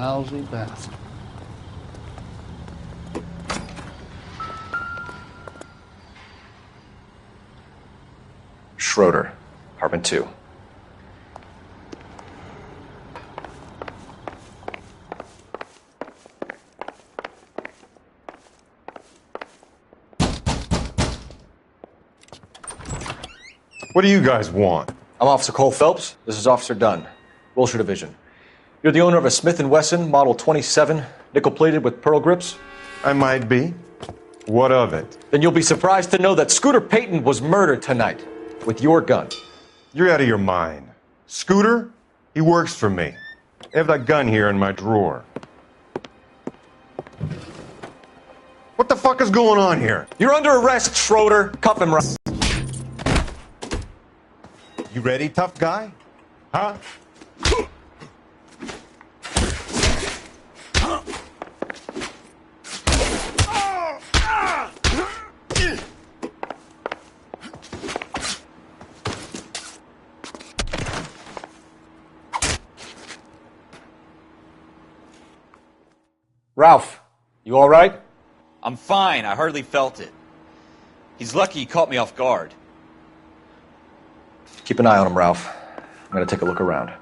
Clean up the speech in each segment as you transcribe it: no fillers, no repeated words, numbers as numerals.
Lousy bastard. Schroeder, apartment 2. What do you guys want? I'm Officer Cole Phelps. This is Officer Dunn, Wilshire Division. You're the owner of a Smith & Wesson Model 27, nickel-plated with pearl grips? I might be. What of it? Then you'll be surprised to know that Scooter Payton was murdered tonight with your gun. You're out of your mind. Scooter? He works for me. I have that gun here in my drawer. What the fuck is going on here? You're under arrest, Schroeder. Cuff him right. You ready, tough guy? Huh? Ralph, you all right? I'm fine. I hardly felt it. He's lucky he caught me off guard. Keep an eye on him, Ralph. I'm going to take a look around.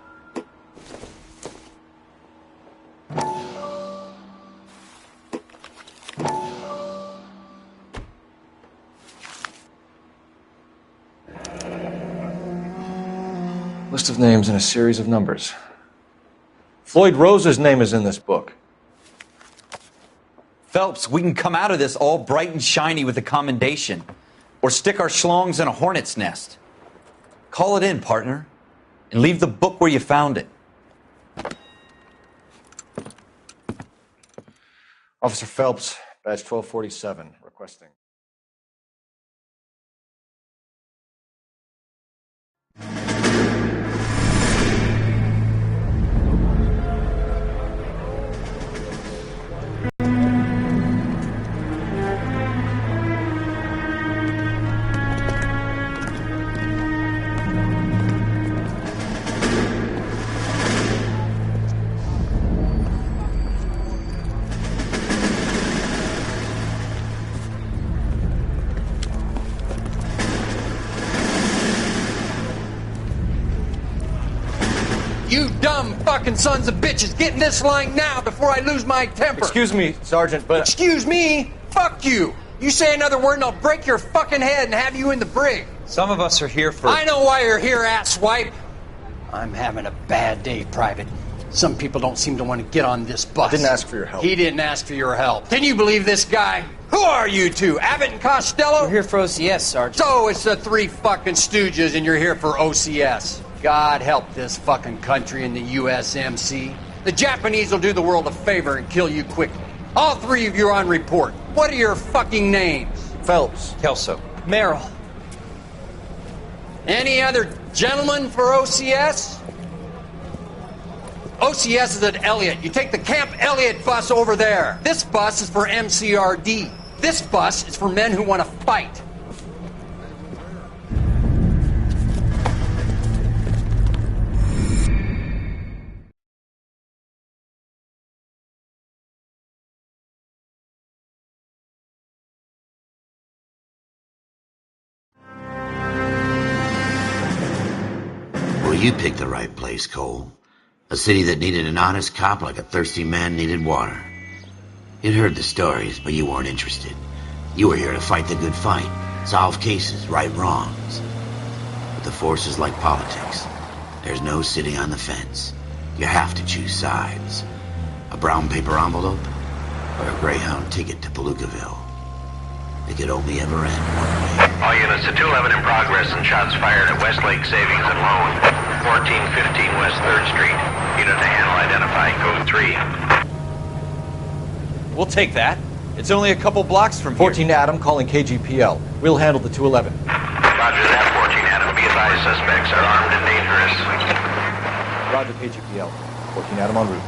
List of names and a series of numbers. Floyd Rose's name is in this book. Phelps, we can come out of this all bright and shiny with a commendation. Or stick our schlongs in a hornet's nest. Call it in, partner. And leave the book where you found it. Officer Phelps, badge 1247, requesting. You dumb fucking sons of bitches, get in this line now before I lose my temper. Excuse me, Sergeant, but... Excuse me? Fuck you. You say another word and I'll break your fucking head and have you in the brig. Some of us are here for... I know why you're here, asswipe. I'm having a bad day, Private. Some people don't seem to want to get on this bus. I didn't ask for your help. He didn't ask for your help. Can you believe this guy? Who are you two? Abbott and Costello? We're here for OCS, Sergeant. So it's the three fucking stooges and you're here for OCS. God help this fucking country and the USMC. The Japanese will do the world a favor and kill you quickly. All three of you are on report. What are your fucking names? Phelps. Kelso. Merrill. Any other gentlemen for OCS? OCS is at Elliott. You take the Camp Elliott bus over there. This bus is for MCRD. This bus is for men who want to fight. Well, you picked the right place, Cole. A city that needed an honest cop like a thirsty man needed water. You'd heard the stories, but you weren't interested. You were here to fight the good fight, solve cases, right wrongs. But the force is like politics. There's no sitting on the fence. You have to choose sides. A brown paper envelope or a Greyhound ticket to Palookaville. It could only ever end one way. All units to 211 in progress and shots fired at Westlake Savings and Loan, 1415 West 3rd Street. Unit to handle identifying code 3. We'll take that. It's only a couple blocks from here. 14 Adam calling KGPL. We'll handle the 211. Roger that, 14 Adam. Be advised, suspects are armed and dangerous. Roger KGPL. 14 Adam en route.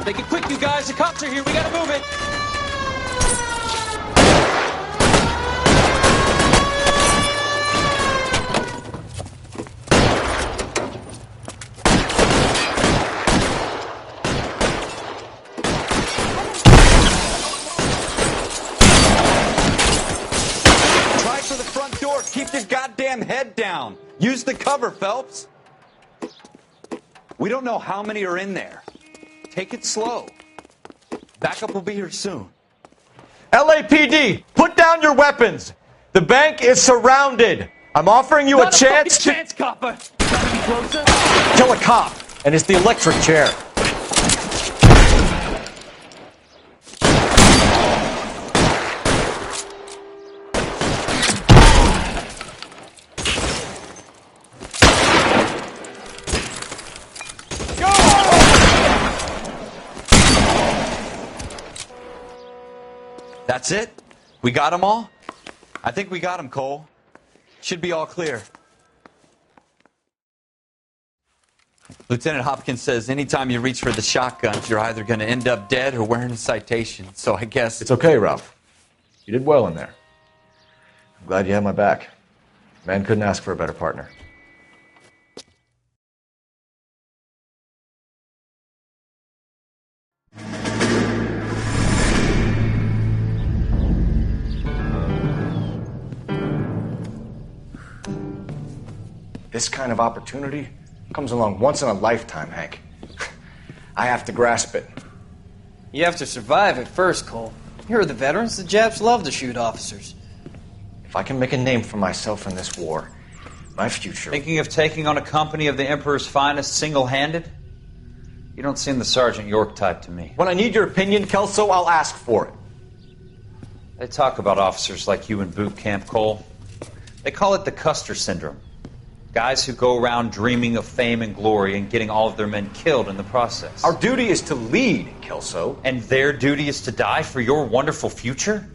Make it quick, you guys. The cops are here. We gotta move it. Try for the front door. Keep your goddamn head down. Use the cover, Phelps. We don't know how many are in there. Take it slow. Backup will be here soon. LAPD, put down your weapons. The bank is surrounded. I'm offering you a chance to... chance, copper. Gotta be closer. Kill a cop, and it's the electric chair. That's it? We got them all? I think we got them, Cole. Should be all clear. Lieutenant Hopkins says anytime you reach for the shotguns, you're either going to end up dead or wearing a citation. So I guess... It's okay, Ralph. You did well in there. I'm glad you had my back. Man couldn't ask for a better partner. This kind of opportunity comes along once in a lifetime, Hank. I have to grasp it. You have to survive it first, Cole. Here are the veterans. The Japs love to shoot officers. If I can make a name for myself in this war, my future... Thinking of taking on a company of the Emperor's finest single-handed? You don't seem the Sergeant York type to me. When I need your opinion, Kelso, I'll ask for it. They talk about officers like you in boot camp, Cole. They call it the Custer syndrome. Guys who go around dreaming of fame and glory and getting all of their men killed in the process. Our duty is to lead, Kelso. And their duty is to die for your wonderful future?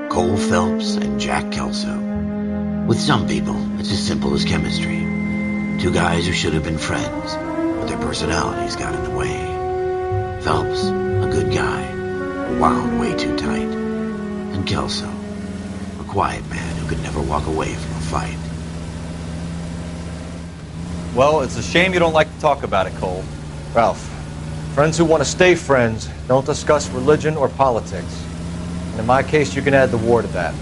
Cole Phelps and Jack Kelso. With some people, it's as simple as chemistry. Two guys who should have been friends, but their personalities got in the way. Phelps, a good guy, wound way too tight. And Kelso, a quiet man who could never walk away from a fight. Well, it's a shame you don't like to talk about it, Cole. Ralph, friends who want to stay friends don't discuss religion or politics. And in my case, you can add the war to that.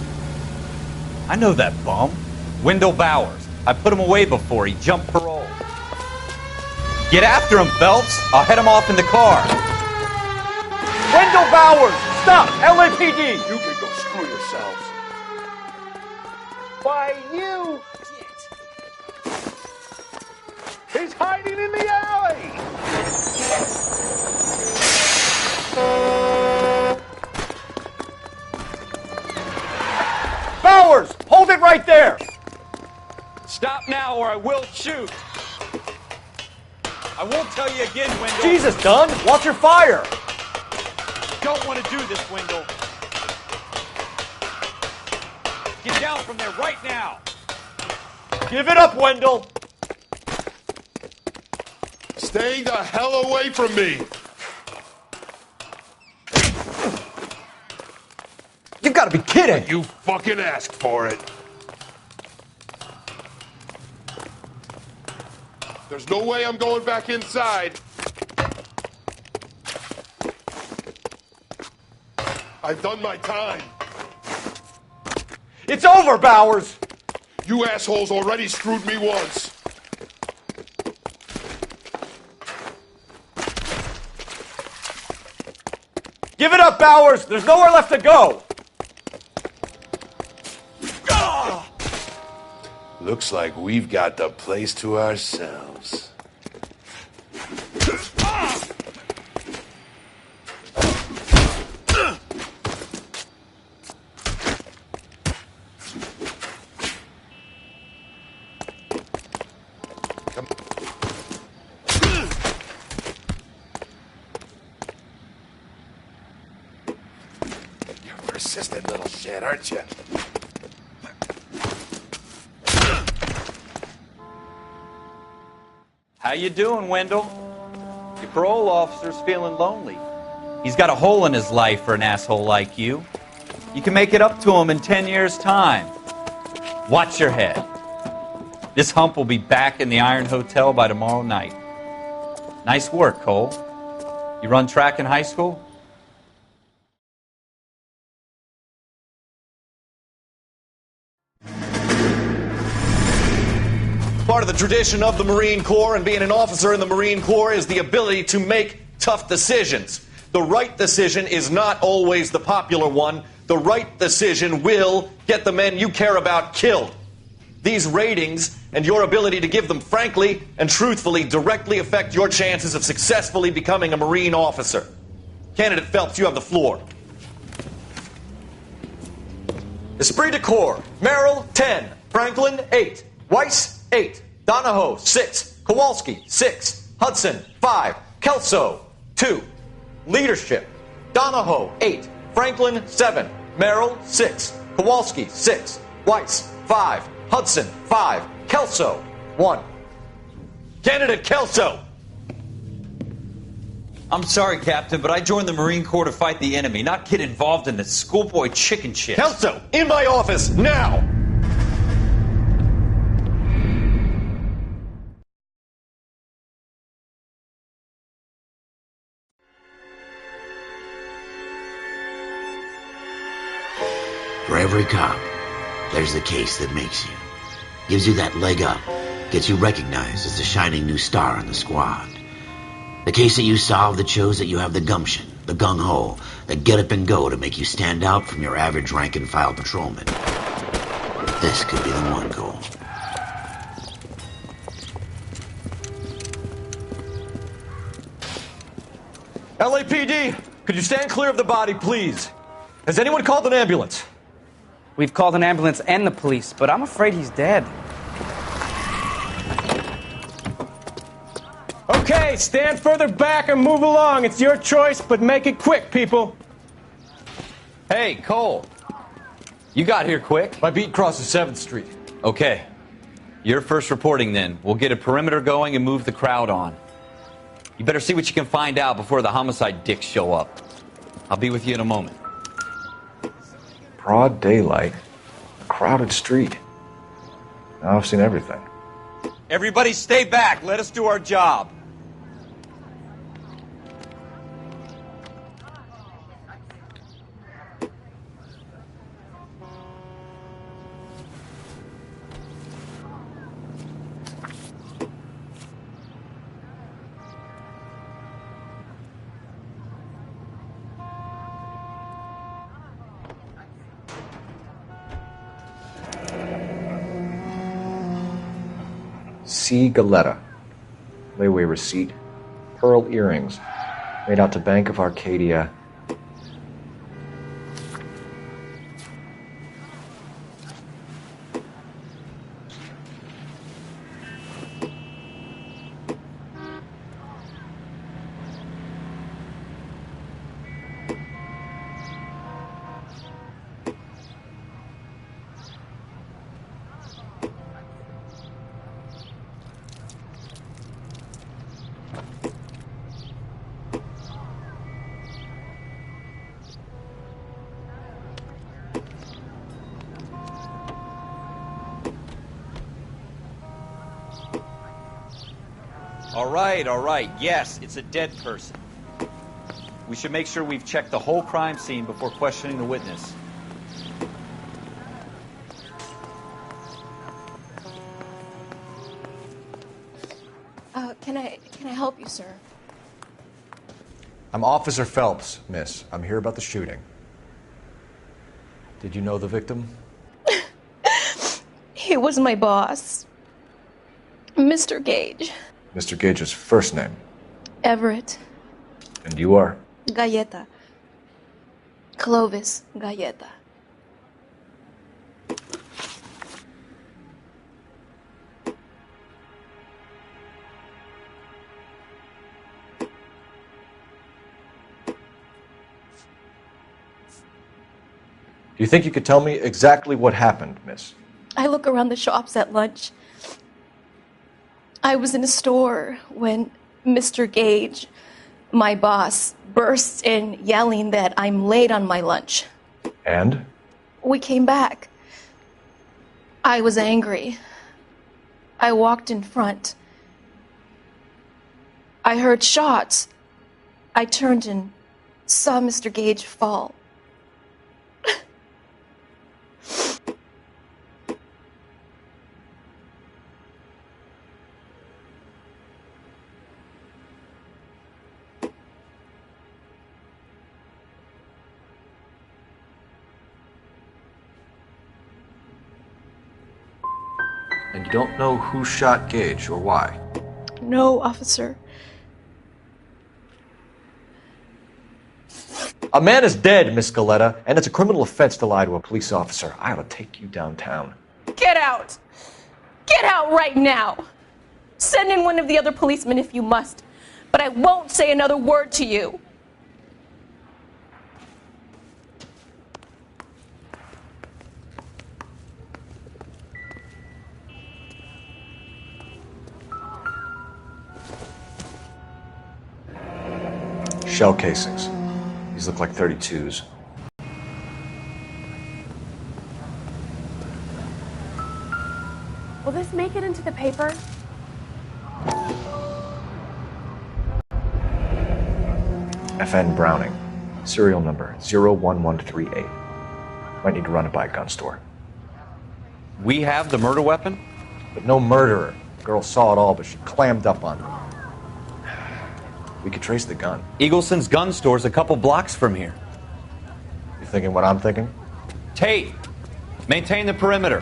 I know that bum. Wendell Bowers. I put him away before. He jumped parole. Get after him, Phelps. I'll head him off in the car. Wendell Bowers! Stop! LAPD! You can go screw yourselves. Why, you... He's hiding in the alley! Bowers! Hold it right there! Stop now or I will shoot. I won't tell you again, Wendell. Jesus, Dunn! Watch your fire! Don't want to do this, Wendell. Get down from there right now. Give it up, Wendell! Stay the hell away from me! You've got to be kidding! You fucking asked for it. There's no way I'm going back inside. I've done my time. It's over, Bowers! You assholes already screwed me once. Give it up, Bowers! There's nowhere left to go! Looks like we've got the place to ourselves. persistent little shit, aren't you? How you doing, Wendell? Your parole officer's feeling lonely. He's got a hole in his life for an asshole like you. You can make it up to him in 10 years' time. Watch your head. This hump will be back in the Iron Hotel by tomorrow night. Nice work, Cole. You run track in high school? Part of the tradition of the Marine Corps and being an officer in the Marine Corps is the ability to make tough decisions. The right decision is not always the popular one. The right decision will get the men you care about killed. These ratings and your ability to give them frankly and truthfully directly affect your chances of successfully becoming a Marine officer. Candidate Phelps, you have the floor. Esprit de Corps, Merrill, 10. Franklin, 8. Weiss, 8. Donahoe, 6. Kowalski, 6. Hudson, 5. Kelso, 2. Leadership, Donahoe, 8. Franklin, 7. Merrill, 6. Kowalski, 6. Weiss, 5. Hudson, 5. Kelso, 1. Candidate Kelso! I'm sorry, Captain, but I joined the Marine Corps to fight the enemy, not get involved in this schoolboy chicken shit. Kelso, in my office, now! For every cop, there's the case that makes you. Gives you that leg up. Gets you recognized as the shining new star in the squad. The case that you solve that shows that you have the gumption, the gung-ho, the get up and go to make you stand out from your average rank-and-file patrolman. This could be the one, Cole. LAPD, could you stand clear of the body, please? Has anyone called an ambulance? We've called an ambulance and the police, but I'm afraid he's dead. Okay, stand further back and move along. It's your choice, but make it quick, people. Hey, Cole. You got here quick. My beat crosses 7th Street. Okay. You're first reporting then. We'll get a perimeter going and move the crowd on. You better see what you can find out before the homicide dicks show up. I'll be with you in a moment. Broad daylight, a crowded street. Now I've seen everything. Everybody stay back. Let us do our job. C. Galetta. Layaway receipt. Pearl earrings. Made out to Bank of Arcadia. All right. Yes, it's a dead person. We should make sure we've checked the whole crime scene before questioning the witness. Can I help you, sir? I'm Officer Phelps, miss. I'm here about the shooting. Did you know the victim? He was my boss, Mr. Gage. Mr. Gage's first name. Everett. And you are? Galleta. Clovis Galleta. Do you think you could tell me exactly what happened, miss? I look around the shops at lunch. I was in a store when Mr. Gage, my boss, bursts in yelling that I'm late on my lunch. And? We came back. I was angry. I walked in front. I heard shots. I turned and saw Mr. Gage fall. And you don't know who shot Gage or why? No, officer. A man is dead, Miss Galetta, and it's a criminal offense to lie to a police officer. I ought to take you downtown. Get out! Get out right now! Send in one of the other policemen if you must, but I won't say another word to you. Shell casings. These look like 32s. Will this make it into the paper? FN Browning. Serial number 01138. Might need to run it by a gun store. We have the murder weapon? But no murderer. The girl saw it all, but she clammed up on me. We could trace the gun. Eagleson's gun store's a couple blocks from here. You thinking what I'm thinking? Tate, maintain the perimeter.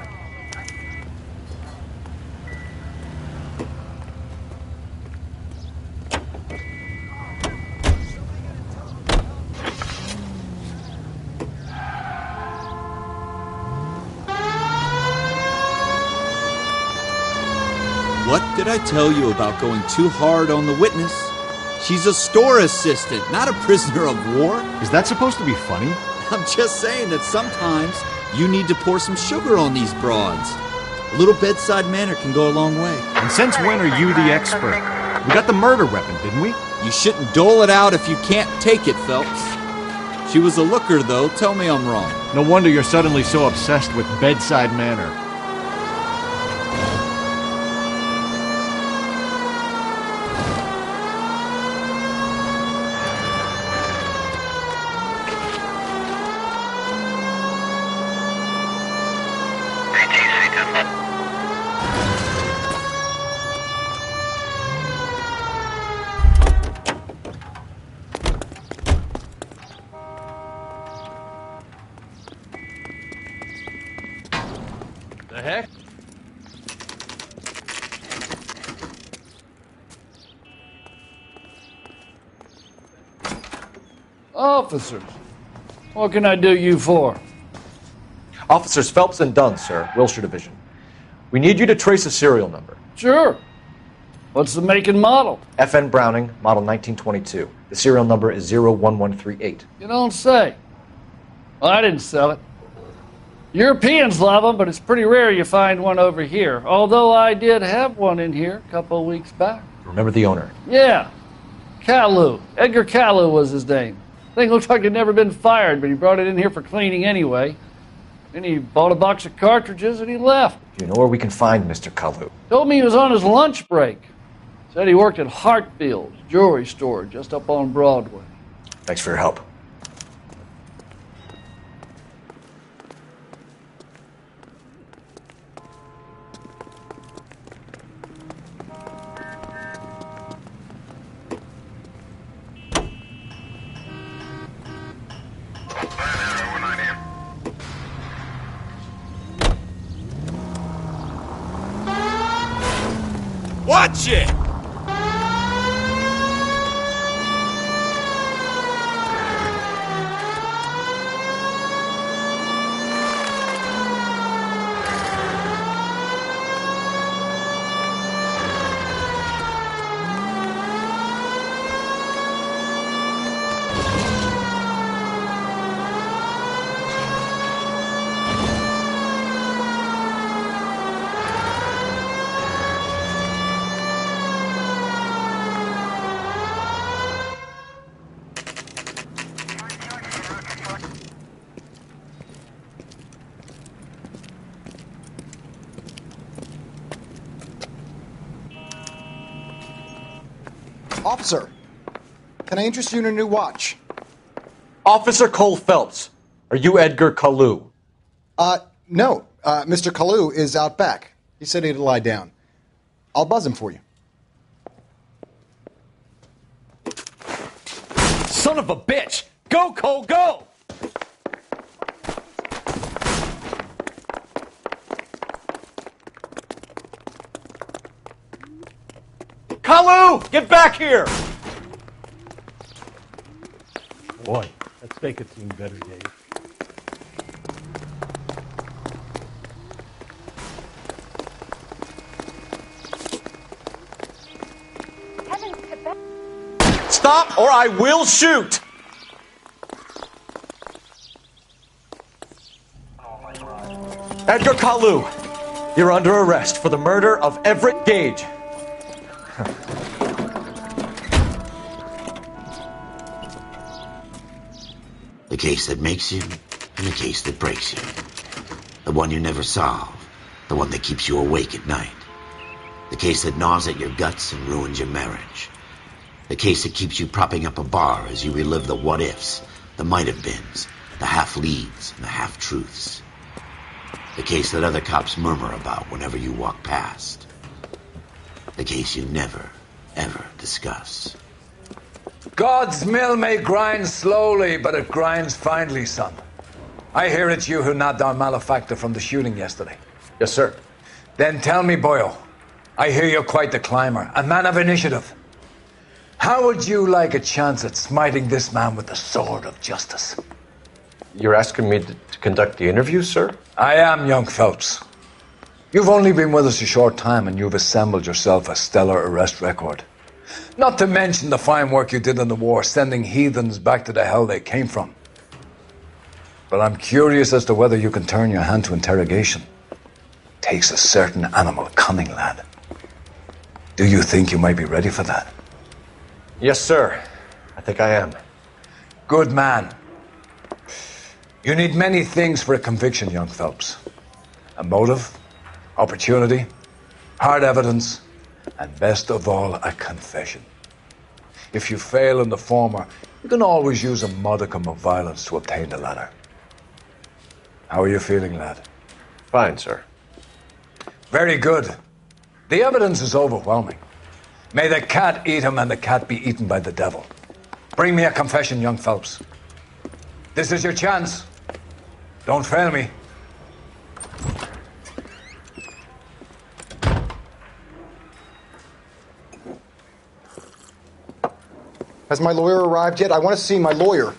What did I tell you about going too hard on the witness? She's a store assistant, not a prisoner of war. Is that supposed to be funny? I'm just saying that sometimes you need to pour some sugar on these broads. A little bedside manner can go a long way. And since when are you the expert? We got the murder weapon, didn't we? You shouldn't dole it out if you can't take it, Phelps. She was a looker, though. Tell me I'm wrong. No wonder you're suddenly so obsessed with bedside manner. The heck? Officers, what can I do you for? Officers Phelps and Dunn, sir, Wilshire Division. We need you to trace a serial number. Sure. What's the make and model? FN Browning, model 1922. The serial number is 01138. You don't say. Well, I didn't sell it. Europeans love them, but it's pretty rare you find one over here. Although I did have one in here a couple of weeks back. Remember the owner? Yeah. Caillou. Edgar Caillou was his name. Thing looked like it'd never been fired, but he brought it in here for cleaning anyway. Then he bought a box of cartridges and he left. Do you know where we can find Mr. Caillou? Told me he was on his lunch break. Said he worked at Hartfield's jewelry store just up on Broadway. Thanks for your help. Watch it! Officer, can I interest you in a new watch? Officer Cole Phelps, are you Edgar Kalu? No. Mr. Kalu is out back. He said he'd lie down. I'll buzz him for you. Son of a bitch! Go, Cole, go! Kalu, get back here! Boy, let's make it seem better, Dave. Stop or I will shoot! Edgar Kalu, you're under arrest for the murder of Everett Gage. The case that makes you and the case that breaks you. The one you never solve. The one that keeps you awake at night. The case that gnaws at your guts and ruins your marriage. The case that keeps you propping up a bar as you relive the what-ifs, the might-have-beens, the half-leads, and the half-truths. The case that other cops murmur about whenever you walk past. The case you never, ever discuss. God's mill may grind slowly, but it grinds finely, son. I hear it's you who nabbed our malefactor from the shooting yesterday. Yes, sir. Then tell me, Boyle, I hear you're quite the climber, a man of initiative. How would you like a chance at smiting this man with the sword of justice? You're asking me to conduct the interview, sir? I am, young Phelps. You've only been with us a short time and you've assembled yourself a stellar arrest record. Not to mention the fine work you did in the war, sending heathens back to the hell they came from. But I'm curious as to whether you can turn your hand to interrogation. Takes a certain animal cunning, lad. Do you think you might be ready for that? Yes, sir. I think I am. Good man. You need many things for a conviction, young Phelps. A motive, opportunity, hard evidence, and best of all, a confession. If you fail in the former, you can always use a modicum of violence to obtain the latter. How are you feeling, lad? Fine, sir. Very good. The evidence is overwhelming. May the cat eat him and the cat be eaten by the devil. Bring me a confession, young Phelps. This is your chance. Don't fail me. Has my lawyer arrived yet? I want to see my lawyer.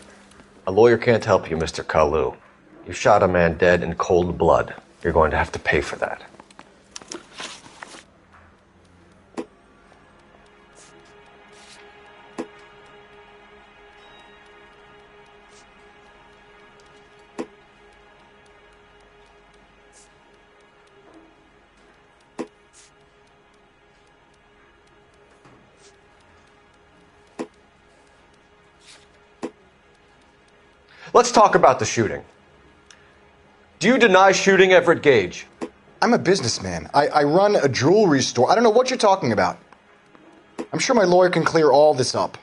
A lawyer can't help you, Mr. Kalu. You shot a man dead in cold blood. You're going to have to pay for that. Let's talk about the shooting. Do you deny shooting Everett Gage? I'm a businessman. I run a jewelry store. I don't know what you're talking about. I'm sure my lawyer can clear all this up.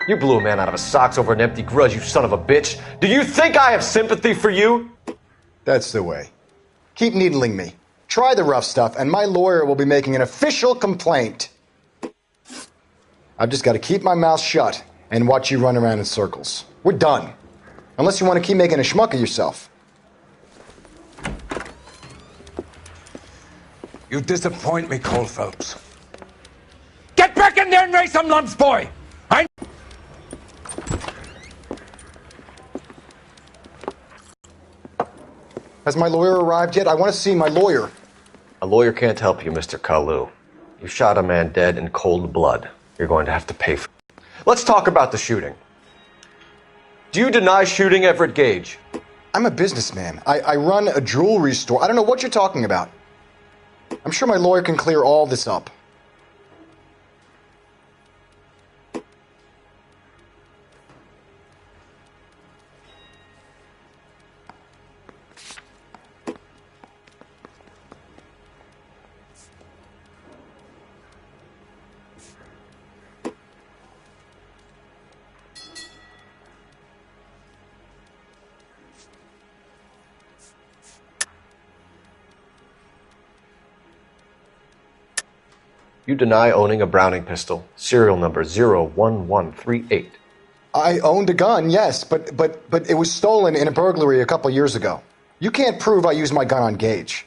You blew a man out of his socks over an empty grudge, you son of a bitch. Do you think I have sympathy for you? That's the way. Keep needling me. Try the rough stuff, and my lawyer will be making an official complaint. I've just got to keep my mouth shut and watch you run around in circles. We're done. Unless you want to keep making a schmuck of yourself. You disappoint me, Cole Phelps. Get back in there and raise some lumps, boy! Has my lawyer arrived yet? I want to see my lawyer. A lawyer can't help you, Mr. Kalu. You shot a man dead in cold blood. You're going to have to pay for it. Let's talk about the shooting. Do you deny shooting Everett Gage? I'm a businessman. I run a jewelry store. I don't know what you're talking about. I'm sure my lawyer can clear all this up. You deny owning a Browning pistol, serial number 01138. I owned a gun, yes, but it was stolen in a burglary a couple years ago. You can't prove I used my gun on Gage.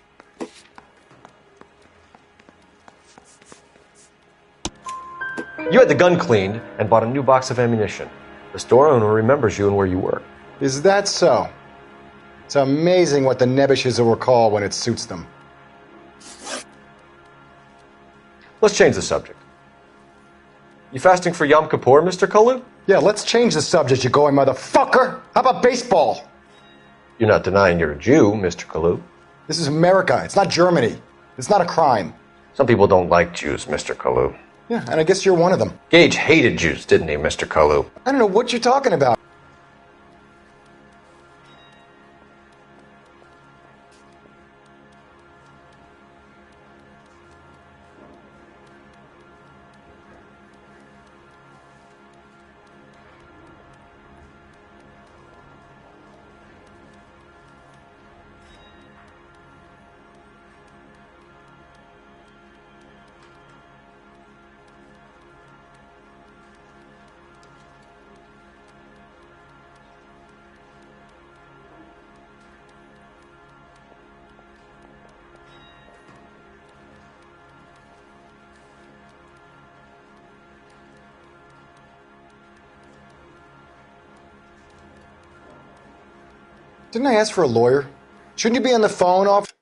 You had the gun cleaned and bought a new box of ammunition. The store owner remembers you and where you were. Is that so? It's amazing what the Nebbishes will recall when it suits them. Let's change the subject. You fasting for Yom Kippur, Mr. Kalu? Yeah, let's change the subject, you going motherfucker! How about baseball? You're not denying you're a Jew, Mr. Kalu. This is America. It's not Germany. It's not a crime. Some people don't like Jews, Mr. Kalu. Yeah, and I guess you're one of them. Gage hated Jews, didn't he, Mr. Kalu? I don't know what you're talking about. Didn't I ask for a lawyer? Shouldn't you be on the phone off?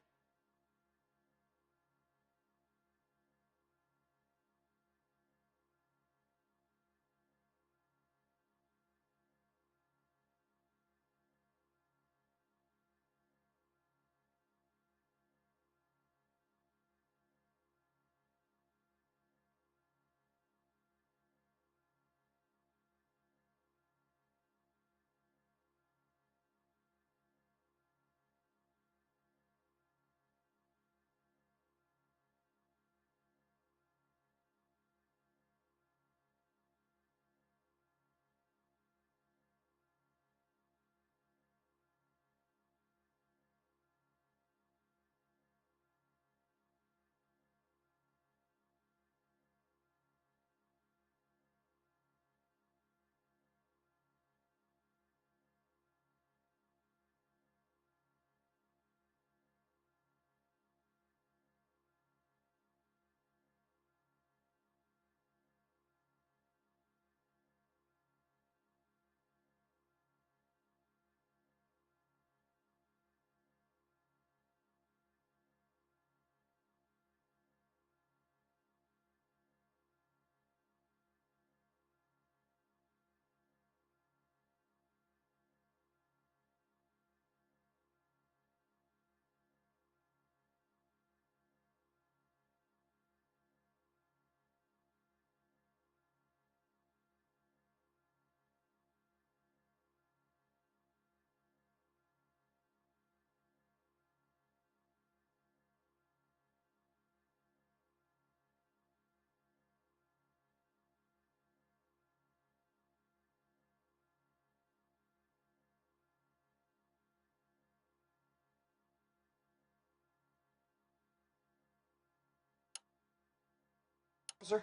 You're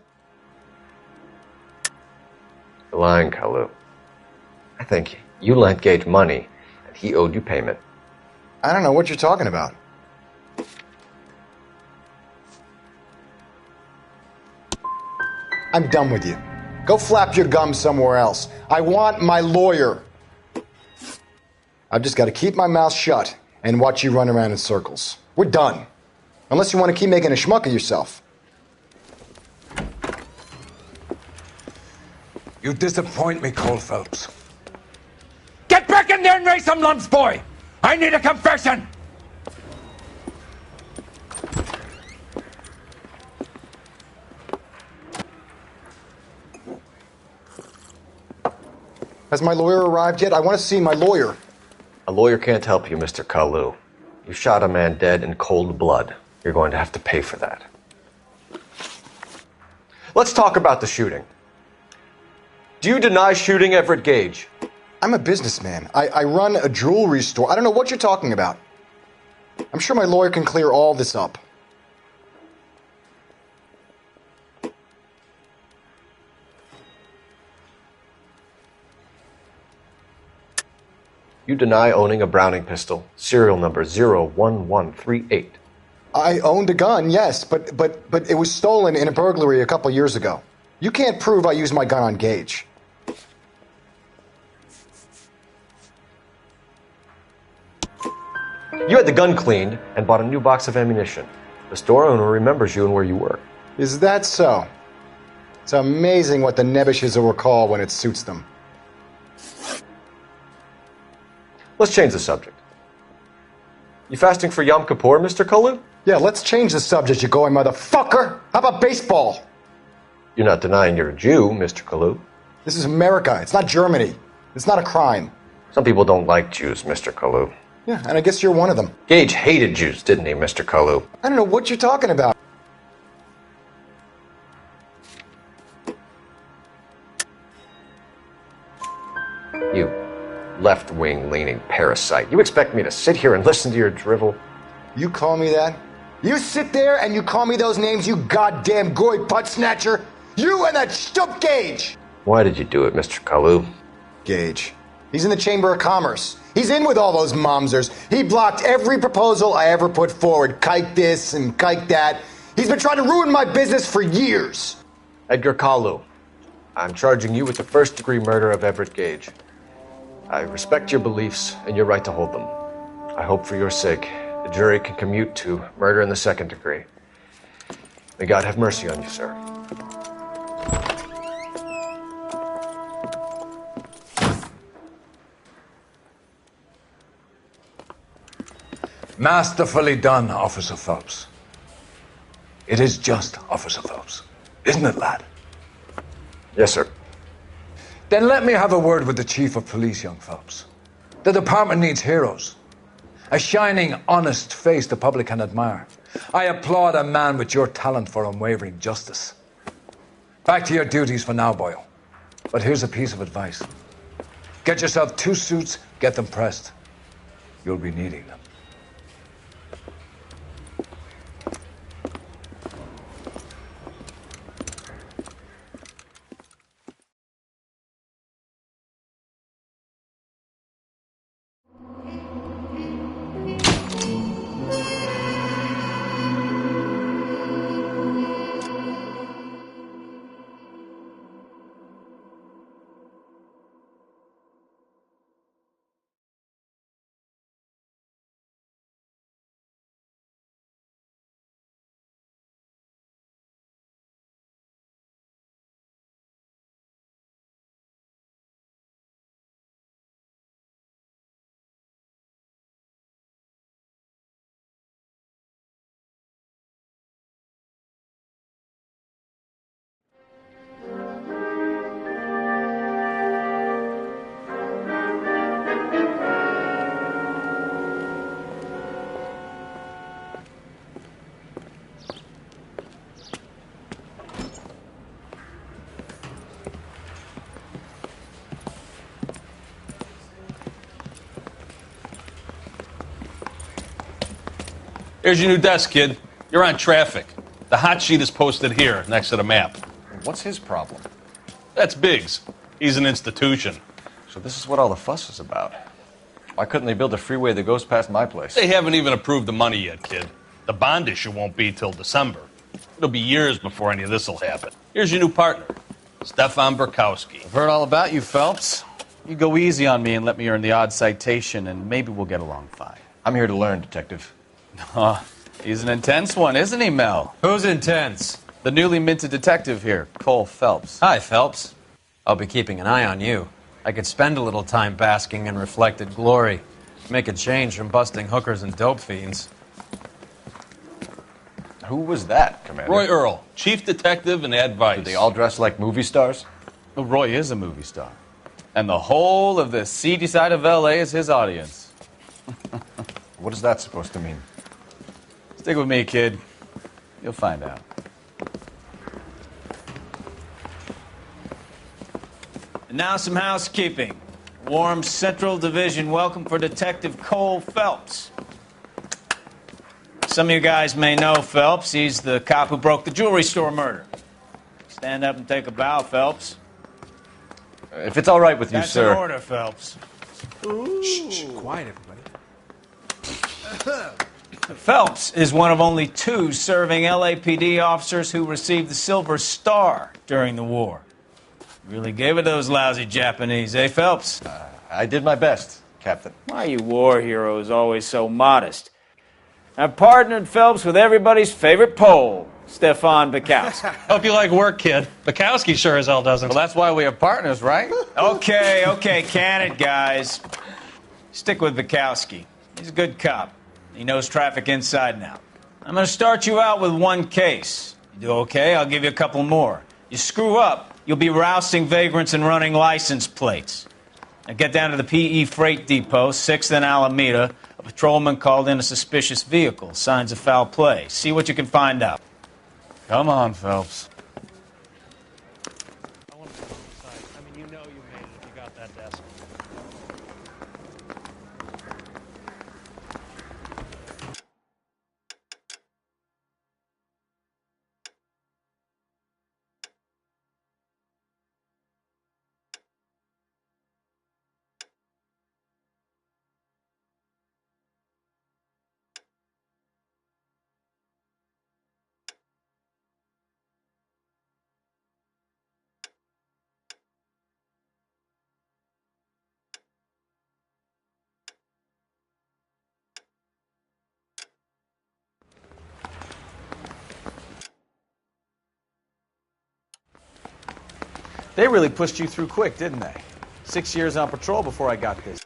lying, Kalu. I think you lent Gage money, and he owed you payment. I don't know what you're talking about. I'm done with you. Go flap your gums somewhere else. I want my lawyer. I've just got to keep my mouth shut and watch you run around in circles. We're done. Unless you want to keep making a schmuck of yourself. You disappoint me, Cole Phelps. Get back in there and raise some lumps, boy! I need a confession! Has my lawyer arrived yet? I want to see my lawyer. A lawyer can't help you, Mr. Kalu. You shot a man dead in cold blood. You're going to have to pay for that. Let's talk about the shooting. Do you deny shooting Everett Gage? I'm a businessman. I run a jewelry store. I don't know what you're talking about. I'm sure my lawyer can clear all this up. You deny owning a Browning pistol, serial number 01138. I owned a gun, yes, but it was stolen in a burglary a couple years ago. You can't prove I used my gun on Gage. You had the gun cleaned and bought a new box of ammunition. The store owner remembers you and where you work. Is that so? It's amazing what the Nebbishes will recall when it suits them. Let's change the subject. You fasting for Yom Kippur, Mr. Kalu? Yeah, let's change the subject, you going motherfucker. How about baseball? You're not denying you're a Jew, Mr. Kalu. This is America. It's not Germany. It's not a crime. Some people don't like Jews, Mr. Kalu. Yeah, and I guess you're one of them. Gage hated Jews, didn't he, Mr. Kalu? I don't know what you're talking about. You left-wing leaning parasite. You expect me to sit here and listen to your drivel? You call me that? You sit there and you call me those names, you goddamn goy butt snatcher? You and that stup Gage! Why did you do it, Mr. Kalu? Gage. He's in the Chamber of Commerce. He's in with all those momsers. He blocked every proposal I ever put forward. Kike this and kike that. He's been trying to ruin my business for years. Edgar Kalu, I'm charging you with the first-degree murder of Everett Gage. I respect your beliefs and your right to hold them. I hope for your sake the jury can commute to murder in the second degree. May God have mercy on you, sir. Masterfully done, Officer Phelps. It is just, Officer Phelps. Isn't it, lad? Yes, sir. Then let me have a word with the Chief of Police, young Phelps. The department needs heroes. A shining, honest face the public can admire. I applaud a man with your talent for unwavering justice. Back to your duties for now, Boyle. But here's a piece of advice. Get yourself 2 suits, get them pressed. You'll be needing them. Here's your new desk, kid. You're on traffic. The hot sheet is posted here, next to the map. What's his problem? That's Biggs. He's an institution. So this is what all the fuss is about. Why couldn't they build a freeway that goes past my place? They haven't even approved the money yet, kid. The bond issue won't be till December. It'll be years before any of this will happen. Here's your new partner, Stefan Burkowski. I've heard all about you, Phelps. You go easy on me and let me earn the odd citation, and maybe we'll get along fine. I'm here to learn, Detective. He's an intense one, isn't he, Mel? Who's intense? The newly minted detective here, Cole Phelps. Hi, Phelps. I'll be keeping an eye on you. I could spend a little time basking in reflected glory. Make a change from busting hookers and dope fiends. Who was that, Commander? Roy Earl, chief detective and advice. Do they all dress like movie stars? Well, Roy is a movie star. And the whole of the seedy side of L.A. is his audience. What is that supposed to mean? Stick with me, kid. You'll find out. And now some housekeeping. Warm Central Division welcome for Detective Cole Phelps. Some of you guys may know Phelps. He's the cop who broke the jewelry store murder. Stand up and take a bow, Phelps. If it's all right with you, That's sir. an order, Phelps. Shh, quiet, everybody. Phelps is one of only 2 serving LAPD officers who received the Silver Star during the war. Really gave it those lousy Japanese, eh, Phelps? I did my best, Captain. Why are you war heroes always so modest? I've partnered Phelps with everybody's favorite Pole, Stefan Bukowski. Hope you like work, kid. Bukowski sure as hell doesn't. Well, that's why we have partners, right? Okay, can it, guys. Stick with Bukowski. He's a good cop. He knows traffic inside and out. I'm going to start you out with 1 case. You do okay, I'll give you a couple more. You screw up, you'll be rousting vagrants and running license plates. Now get down to the PE Freight Depot, 6th and Alameda. A patrolman called in a suspicious vehicle. Signs of foul play. See what you can find out. Come on, Phelps. I want to go inside. I mean, you know you made it if you got that desk. They really pushed you through quick, didn't they? 6 years on patrol before I got this.